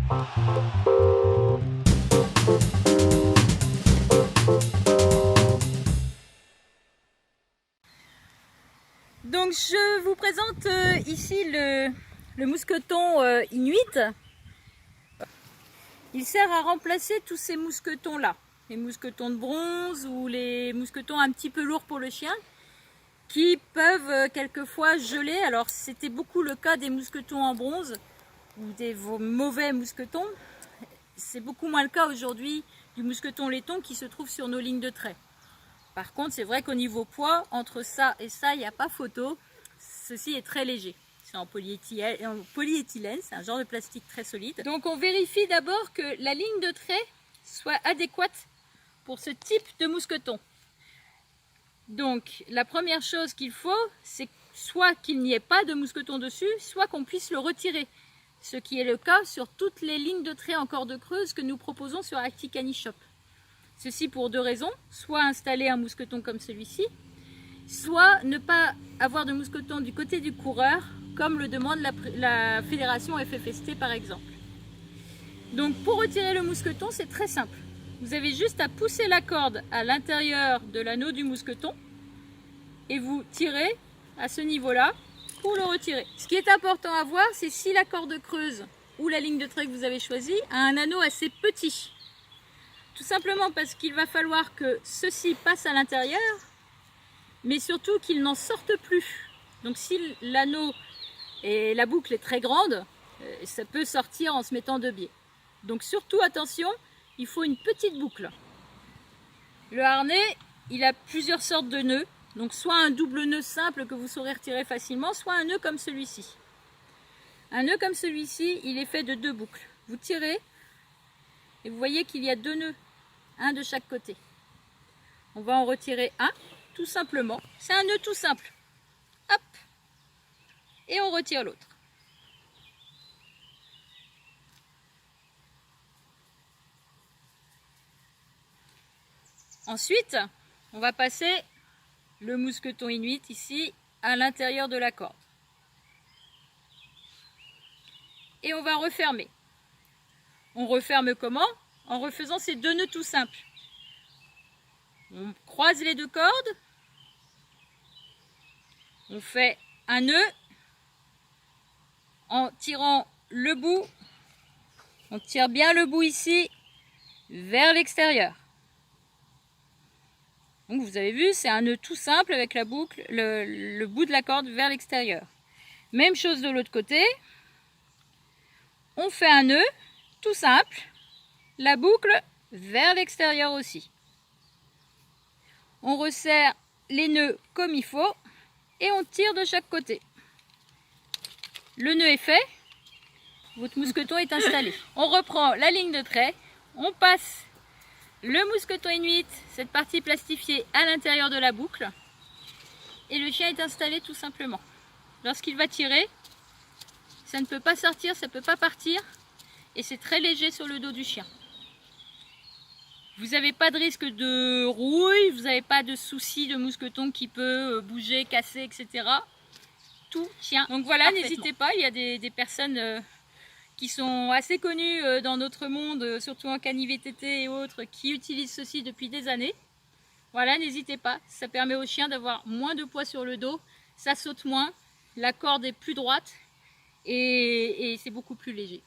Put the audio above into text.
Donc je vous présente ici le mousqueton inuit. Il sert à remplacer tous ces mousquetons là, les mousquetons de bronze ou les mousquetons un petit peu lourds pour le chien, qui peuvent quelquefois geler. Alors c'était beaucoup le cas des mousquetons en bronze ou des mauvais mousquetons. C'est beaucoup moins le cas aujourd'hui du mousqueton laiton qui se trouve sur nos lignes de trait. Par contre, c'est vrai qu'au niveau poids, entre ça et ça, il n'y a pas photo. Ceci est très léger. C'est en polyéthylène, c'est un genre de plastique très solide. Donc on vérifie d'abord que la ligne de trait soit adéquate pour ce type de mousqueton. Donc la première chose qu'il faut, c'est soit qu'il n'y ait pas de mousqueton dessus, soit qu'on puisse le retirer. Ce qui est le cas sur toutes les lignes de trait en corde creuse que nous proposons sur Active Canishop. Ceci pour deux raisons, soit installer un mousqueton comme celui-ci, soit ne pas avoir de mousqueton du côté du coureur, comme le demande la fédération FFST par exemple. Donc pour retirer le mousqueton, c'est très simple. Vous avez juste à pousser la corde à l'intérieur de l'anneau du mousqueton et vous tirez à ce niveau-là pour le retirer. Ce qui est important à voir, c'est si la corde creuse ou la ligne de trait que vous avez choisie a un anneau assez petit. Tout simplement parce qu'il va falloir que ceci passe à l'intérieur, mais surtout qu'il n'en sorte plus. Donc si l'anneau et la boucle est très grande, ça peut sortir en se mettant de biais. Donc surtout attention, il faut une petite boucle. Le harnais, il a plusieurs sortes de nœuds. Donc soit un double nœud simple que vous saurez retirer facilement, soit un nœud comme celui-ci. Un nœud comme celui-ci, il est fait de deux boucles. Vous tirez et vous voyez qu'il y a deux nœuds. Un de chaque côté. On va en retirer un, tout simplement. C'est un nœud tout simple. Hop. Et on retire l'autre. Ensuite, on va passer le mousqueton inuit ici à l'intérieur de la corde. Et on va refermer. On referme comment ? En refaisant ces deux nœuds tout simples. On croise les deux cordes. On fait un nœud en tirant le bout. On tire bien le bout ici vers l'extérieur. Donc vous avez vu, c'est un nœud tout simple avec la boucle, le bout de la corde vers l'extérieur. Même chose de l'autre côté. On fait un nœud tout simple. La boucle vers l'extérieur aussi. On resserre les nœuds comme il faut et on tire de chaque côté. Le nœud est fait, votre mousqueton est installé. On reprend la ligne de trait, on passe le mousqueton inuit, cette partie plastifiée à l'intérieur de la boucle et le chien est installé tout simplement. Lorsqu'il va tirer, ça ne peut pas sortir, ça ne peut pas partir et c'est très léger sur le dos du chien. Vous n'avez pas de risque de rouille, vous n'avez pas de souci de mousqueton qui peut bouger, casser, etc. Tout tient. Donc voilà, n'hésitez pas, il y a des personnes qui sont assez connues dans notre monde, surtout en cani-VTT et autres, qui utilisent ceci depuis des années. Voilà, n'hésitez pas, ça permet au chien d'avoir moins de poids sur le dos, ça saute moins, la corde est plus droite et c'est beaucoup plus léger.